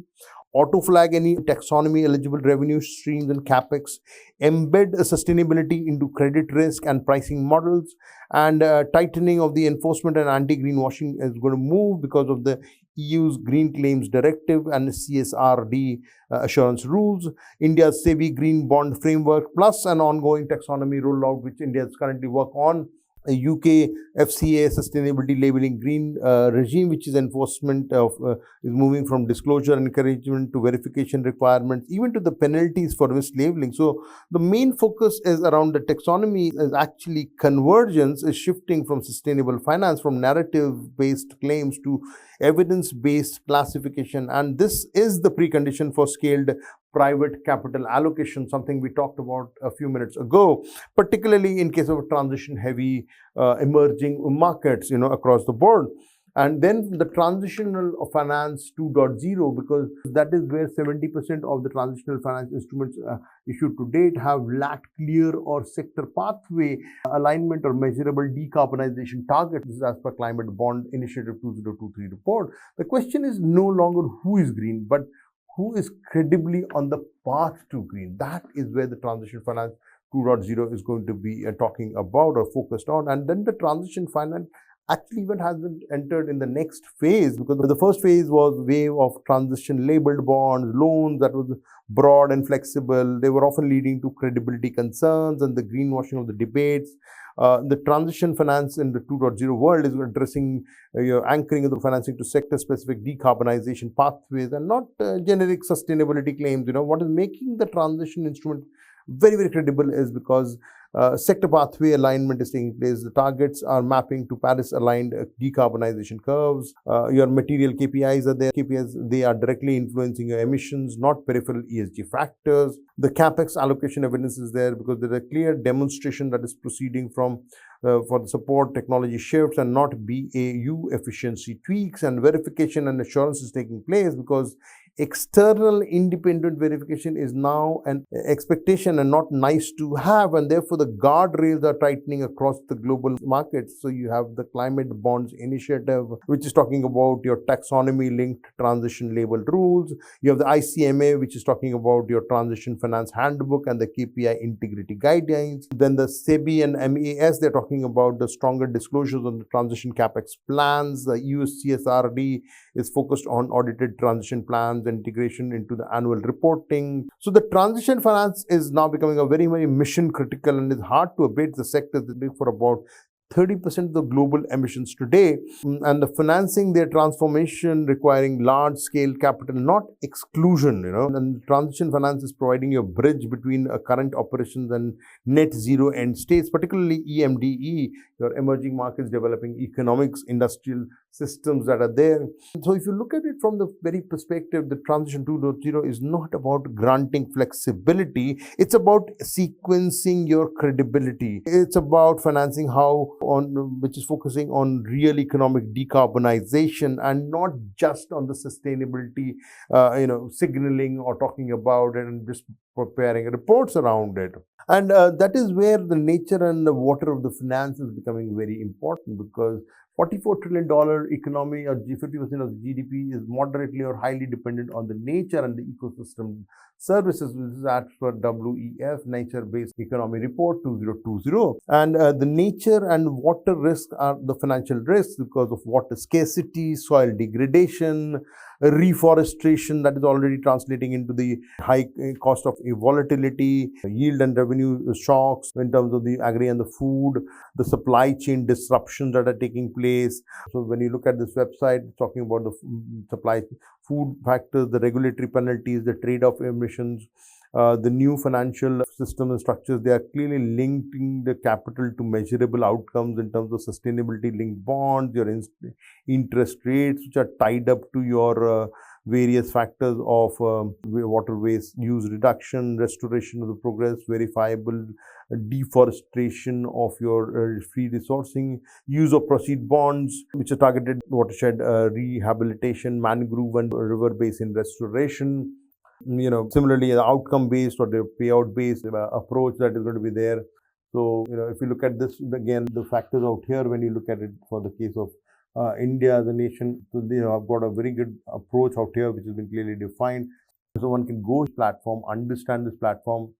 auto flag any taxonomy eligible revenue streams and capex, embed sustainability into credit risk and pricing models, and tightening of the enforcement and anti-greenwashing is going to move because of the EU's Green Claims Directive and CSRD assurance rules, India's SEBI Green Bond Framework, plus an ongoing taxonomy rollout which India is currently work on, a UK FCA sustainability labeling green regime, which is enforcement of is moving from disclosure encouragement to verification requirements, even to the penalties for mislabeling. So the main focus is around the taxonomy is actually convergence is shifting from sustainable finance, from narrative-based claims to evidence-based classification, and this is the precondition for scaled private capital allocation, something we talked about a few minutes ago, particularly in case of transition heavy emerging markets, across the board. And then the transitional finance 2.0, because that is where 70% of the transitional finance instruments issued to date have lacked clear or sector pathway alignment or measurable decarbonization targets. This is as per Climate Bond Initiative 2023 report. The question is no longer who is green, but who is credibly on the path to green. That is where the transition finance 2.0 is going to be talking about or focused on. And then the transition finance actually even hasn't entered in the next phase, because the first phase was wave of transition labeled bonds, loans that was broad and flexible. They were often leading to credibility concerns and the greenwashing of the debates. The transition finance in the 2.0 world is addressing your anchoring of the financing to sector-specific decarbonization pathways and not generic sustainability claims. What is making the transition instrument very, very credible is because sector pathway alignment is taking place. The targets are mapping to Paris-aligned decarbonization curves. Your material KPIs are there. KPIs, they are directly influencing your emissions, not peripheral ESG factors. The capex allocation evidence is there because there is a clear demonstration that is proceeding from for the support technology shifts and not BAU efficiency tweaks, and verification and assurance is taking place because external independent verification is now an expectation and not nice to have, and therefore the guardrails are tightening across the global markets. So you have the Climate Bonds Initiative, which is talking about your taxonomy linked transition labeled rules. You have the ICMA, which is talking about your transition finance handbook and the KPI integrity guidelines. Then the SEBI and MAS, they're talking about the stronger disclosures on the transition capex plans. The EU CSRD is focused on audited transition plans, integration into the annual reporting. So the transition finance is now becoming a very, very mission critical and is hard to abate. The sector is big for about 30% of the global emissions today, and the financing their transformation requiring large scale capital, not exclusion, and transition finance is providing you a bridge between current operations and net zero end states, particularly EMDE, your emerging markets, developing economics, industrial systems that are there. So if you look at it from the very perspective, the transition 2.0 is not about granting flexibility, it's about sequencing your credibility. It's about financing which is focusing on real economic decarbonization and not just on the sustainability, signaling or talking about it and just preparing reports around it. And that is where the nature and the water of the finance is becoming very important, because $44 trillion economy or 50% of the GDP is moderately or highly dependent on the nature and the ecosystem services. This is as per WEF, Nature-Based Economy Report 2020. And the nature and water risks are the financial risks because of water scarcity, soil degradation, reforestation that is already translating into the high cost of volatility, yield and revenue shocks in terms of the agri and the food, the supply chain disruptions that are taking place. So when you look at this website, it's talking about the supply food factors, the regulatory penalties, the trade-off emissions, the new financial system and structures. They are clearly linking the capital to measurable outcomes in terms of sustainability linked bonds, your interest rates, which are tied up to your various factors of water waste use reduction, restoration of the progress, verifiable deforestation of your free resourcing, use of proceed bonds, which are targeted watershed rehabilitation, mangrove and river basin restoration. Similarly, the outcome-based or the payout-based approach that is going to be there. So, if you look at this, again, the factors out here, when you look at it for the case of India as a nation, so they have got a very good approach out here, which has been clearly defined. So one can go to this platform, understand this platform,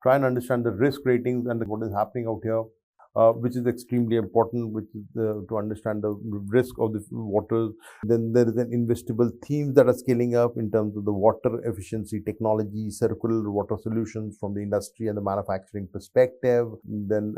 try and understand the risk ratings and what is happening out here, which is extremely important, which is to understand the risk of the waters. Then there is an investable themes that are scaling up in terms of the water efficiency technology, circular water solutions from the industry and the manufacturing perspective. Then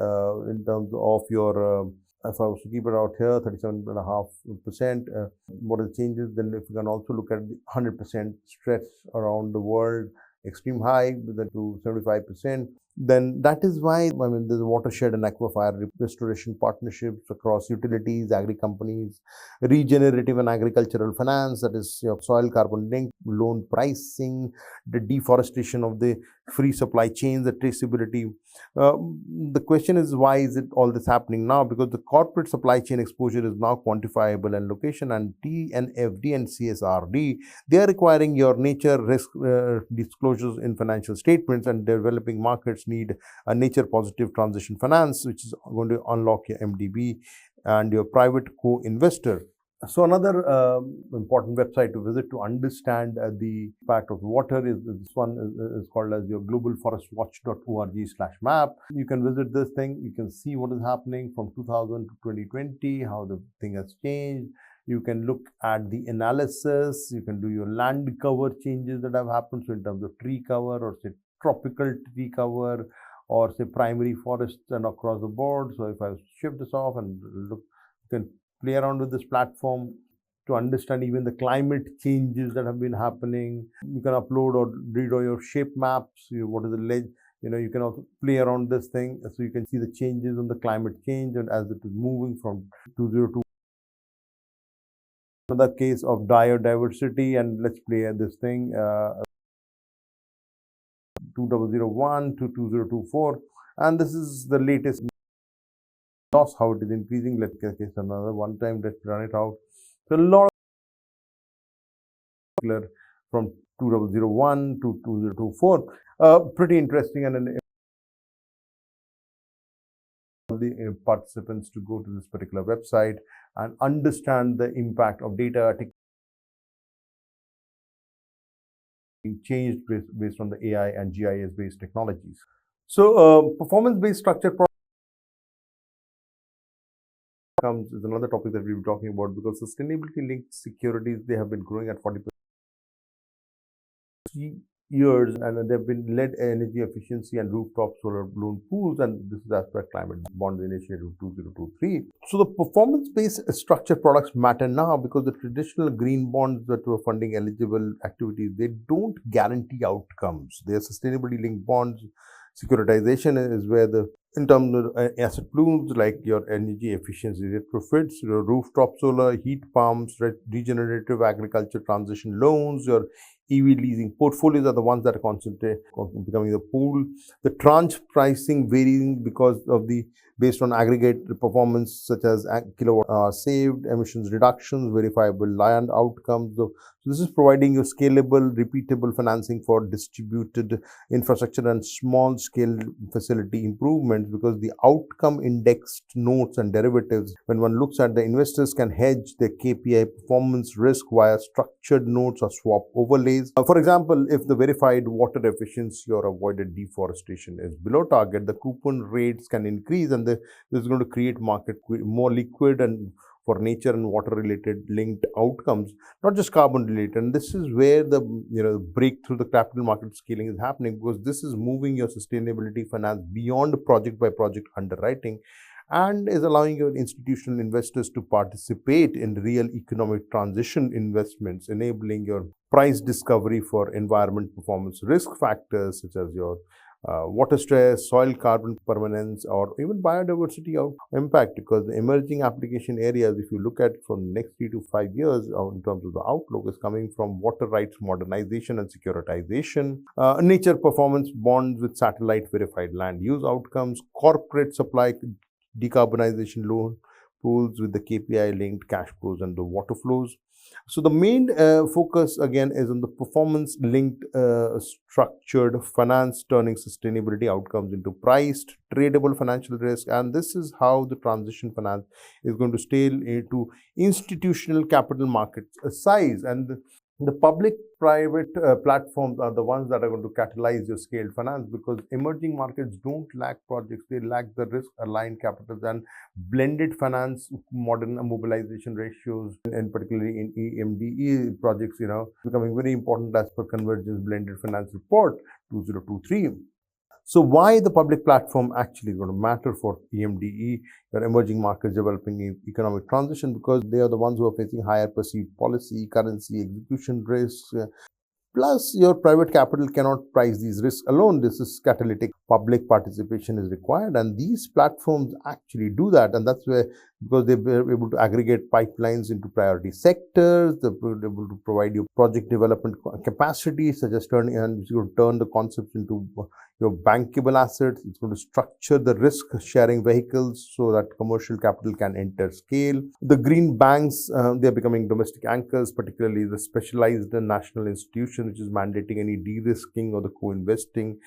in terms of your if I was to keep it out here, 37.5%, what are the changes? Then if you can also look at the 100% stretch around the world, extreme high to 75%. Then that is why, there's watershed and aquifer restoration partnerships across utilities, agri companies, regenerative and agricultural finance, that is soil carbon linked, loan pricing, the deforestation of the free supply chains, the traceability. The question is, why is it all this happening now? Because the corporate supply chain exposure is now quantifiable and location, and TNFD and CSRD, they are requiring your nature risk disclosures in financial statements, and developing markets need a nature positive transition finance, which is going to unlock your MDB and your private co-investor. So another important website to visit to understand the impact of water is this one is called as your globalforestwatch.org/map. You can visit this thing. You can see what is happening from 2000 to 2020, how the thing has changed. You can look at the analysis. You can do your land cover changes that have happened. So in terms of tree cover, or say tropical tree cover, or say primary forests and across the board. So if I shift this off and look, you can play around with this platform to understand even the climate changes that have been happening. You can upload or read all your shape maps. What is the ledge? You can also play around this thing, so you can see the changes on the climate change and as it is moving from 2002. Another case of biodiversity, and let's play at this thing. 2001 to 2024, and this is the latest loss, how it is increasing. Let's get another one time. Let's run it out. So a lot of from 2001 to 2024, pretty interesting, and the participants to go to this particular website and understand the impact of data changed based on the AI and GIS based technologies. So performance based structure is another topic that we'll be talking about, because sustainability linked securities, they have been growing at 40% years, and they've been led energy efficiency and rooftop solar loan pools, and this is as per climate bond initiative 2023. So the performance based structure products matter now, because the traditional green bonds that were funding eligible activities, they don't guarantee outcomes. They are sustainability linked bonds. Securitization is where in terms of asset pools like your energy efficiency retrofits, your rooftop solar, heat pumps, regenerative agriculture transition loans, your EV leasing portfolios are the ones that are concentrated on becoming the pool. The tranche pricing varying because of based on aggregate performance, such as kilowatt saved, emissions reductions, verifiable land outcomes. So this is providing you scalable, repeatable financing for distributed infrastructure and small scale facility improvements, because the outcome indexed notes and derivatives, when one looks at, the investors can hedge their KPI performance risk via structured notes or swap overlays. For example, if the verified water efficiency or avoided deforestation is below target, the coupon rates can increase, and this is going to create market more liquid and for nature and water related linked outcomes, not just carbon related. And this is where the breakthrough the capital market scaling is happening, because this is moving your sustainability finance beyond project by project underwriting, and is allowing your institutional investors to participate in real economic transition investments, enabling your price discovery for environment performance risk factors such as your water stress, soil carbon permanence, or even biodiversity impact, because the emerging application areas, if you look at from the next 3 to 5 years in terms of the outlook, is coming from water rights modernization and securitization, nature performance bonds with satellite verified land use outcomes, corporate supply decarbonization loan pools with the KPI linked cash flows and the water flows. So the main focus again is on the performance linked structured finance, turning sustainability outcomes into priced tradable financial risk, and this is how the transition finance is going to scale into institutional capital markets size. And the public-private platforms are the ones that are going to catalyze your scaled finance, because emerging markets don't lack projects, they lack the risk-aligned capitals and blended finance, modern mobilization ratios, and particularly in EMDE projects, becoming very important as per Convergence Blended Finance Report 2023. So why the public platform actually is going to matter for EMDE, your emerging markets developing economic transition, because they are the ones who are facing higher perceived policy, currency, execution risks. Plus, your private capital cannot price these risks alone. This is catalytic public participation is required, and these platforms actually do that. And that's where, because they're able to aggregate pipelines into priority sectors, they're able to provide you project development capacity, such as turn the concepts into your bankable assets. It's going to structure the risk sharing vehicles so that commercial capital can enter scale. The green banks, they are becoming domestic anchors, particularly the specialized national institution, which is mandating any de-risking or the co-investing,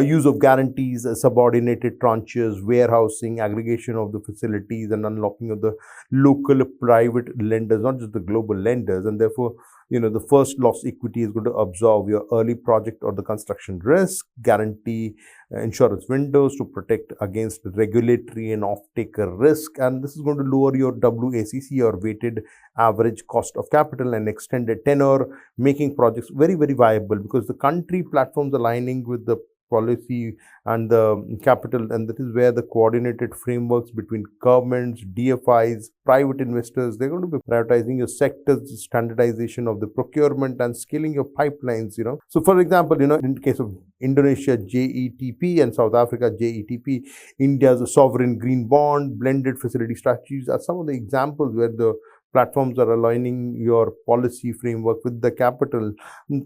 use of guarantees, subordinated tranches, warehousing, aggregation of the facilities, and unlocking of the local private lenders, not just the global lenders. And therefore, the first loss equity is going to absorb your early project or the construction risk, guarantee insurance windows to protect against regulatory and off-taker risk. And this is going to lower your WACC, or weighted average cost of capital, and extended tenure, making projects very, very viable, because the country platforms aligning with the policy and the capital, and that is where the coordinated frameworks between governments, DFIs, private investors, they're going to be prioritizing your sectors, standardization of the procurement, and scaling your pipelines. So for example, in the case of Indonesia, JETP, and South Africa, JETP, India's sovereign green bond, blended facility strategies are some of the examples where the platforms are aligning your policy framework with the capital.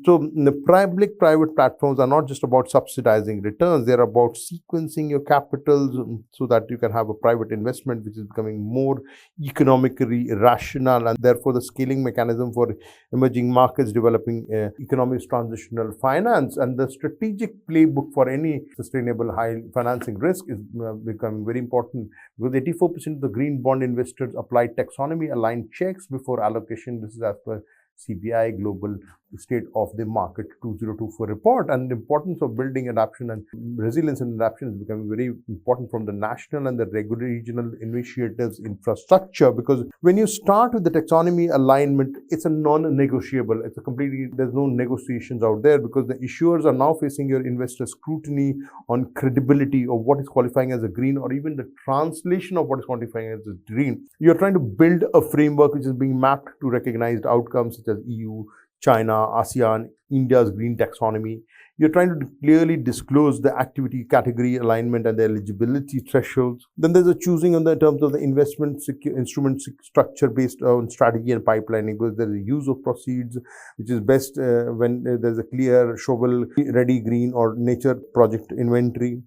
So the public-private platforms are not just about subsidizing returns, they're about sequencing your capital so that you can have a private investment which is becoming more economically rational, and therefore the scaling mechanism for emerging markets developing economic transitional finance. And the strategic playbook for any sustainable high financing risk is becoming very important, because 84% of the green bond investors apply taxonomy aligned checks before allocation. This is as per CBI Global State of the Market 2024 report. And the importance of building adaptation and resilience and adaptation is becoming very important from the national and the regional initiatives infrastructure, because when you start with the taxonomy alignment, it's a non-negotiable. It's a completely, there's no negotiations out there, because the issuers are now facing your investor scrutiny on credibility of what is qualifying as a green, or even the translation of what is qualifying as a green. You're trying to build a framework which is being mapped to recognized outcomes such as EU, China, ASEAN, India's green taxonomy. You're trying to clearly disclose the activity category alignment and the eligibility thresholds. Then there's a choosing on the terms of the investment instrument structure based on strategy and pipelining, because there's a use of proceeds, which is best when there's a clear shovel-ready green or nature project inventory.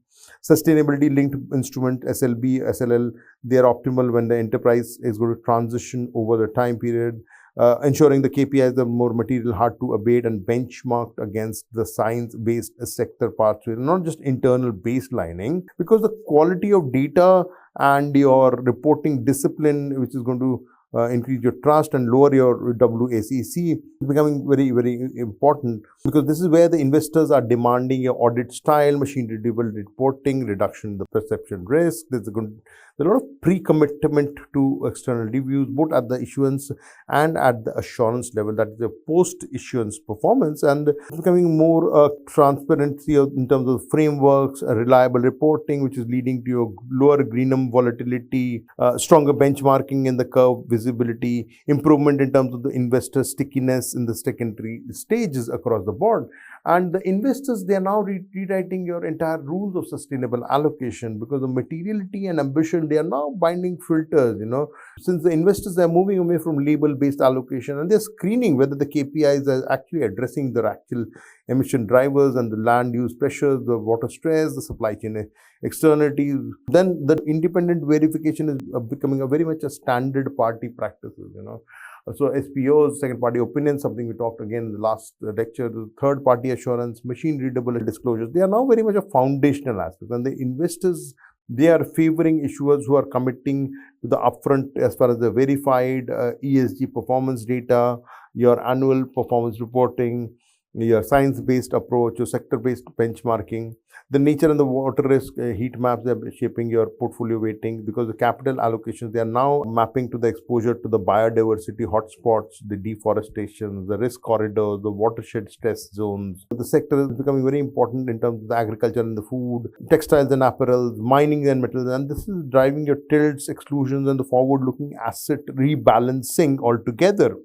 Sustainability linked instrument, SLB, SLL, they are optimal when the enterprise is going to transition over the time period. Ensuring the KPIs are more material, hard to abate, and benchmarked against the science-based sector pathway, not just internal baselining, because the quality of data and your reporting discipline, which is going to increase your trust and lower your WACC, is becoming very, very important, because this is where the investors are demanding your audit style, machine-readable reporting, reduction in the perception risk. There's a lot of pre-commitment to external reviews, both at the issuance and at the assurance level, that is the post-issuance performance, and it's becoming more transparency in terms of frameworks, reliable reporting, which is leading to your lower greenum volatility, stronger benchmarking in the curve visibility, improvement in terms of the investor stickiness in the secondary stages across the board. And the investors, they are now rewriting your entire rules of sustainable allocation, because the materiality and ambition, they are now binding filters, since the investors are moving away from label-based allocation, and they're screening whether the KPIs are actually addressing their actual emission drivers and the land use pressures, the water stress, the supply chain externalities. Then the independent verification is becoming a very much a standard party practices, So SPOs, second party opinions, something we talked again in the last lecture, third party assurance, machine readable disclosures, they are now very much a foundational aspect. And the investors, they are favoring issuers who are committing to the upfront as far as the verified ESG performance data, your annual performance reporting, your science-based approach, your sector-based benchmarking. The nature and the water risk heat maps, they are shaping your portfolio weighting, because the capital allocations, they are now mapping to the exposure to the biodiversity hotspots, the deforestation, the risk corridors, the watershed stress zones. The sector is becoming very important in terms of the agriculture and the food, textiles and apparel, mining and metals, and this is driving your tilts, exclusions, and the forward-looking asset rebalancing altogether.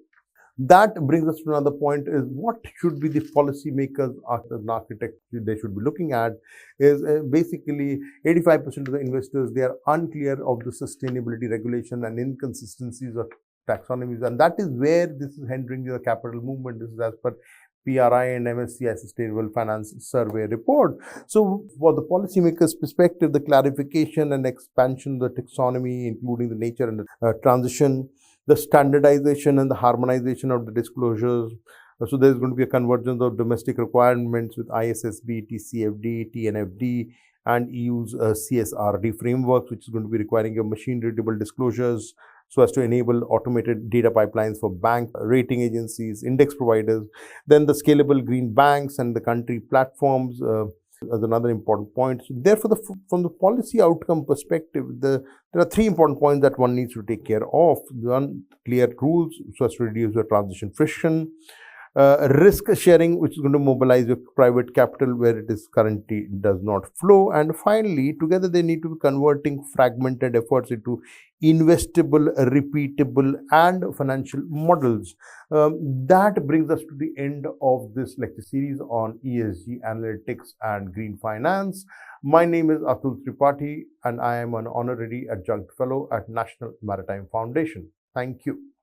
That brings us to another point, is what should be the policymakers as an architect they should be looking at is basically 85% of the investors, they are unclear of the sustainability regulation and inconsistencies of taxonomies, and that is where this is hindering the capital movement. This is as per PRI and MSCI Sustainable Finance Survey report. So for the policymakers' perspective, the clarification and expansion of the taxonomy, including the nature and the transition, the standardization and the harmonization of the disclosures. So there's going to be a convergence of domestic requirements with ISSB, TCFD, TNFD, and EU's CSRD framework, which is going to be requiring your machine-readable disclosures so as to enable automated data pipelines for bank rating agencies, index providers. Then the scalable green banks and the country platforms as another important point. So therefore, from the policy outcome perspective, there are three important points that one needs to take care of. One, clear rules so as to reduce the transition friction. Risk sharing, which is going to mobilize your private capital where it is currently does not flow. And finally, together they need to be converting fragmented efforts into investable, repeatable, and financial models. That brings us to the end of this lecture series on ESG analytics and green finance. My name is Atul Tripathi, and I am an honorary adjunct fellow at National Maritime Foundation. Thank you.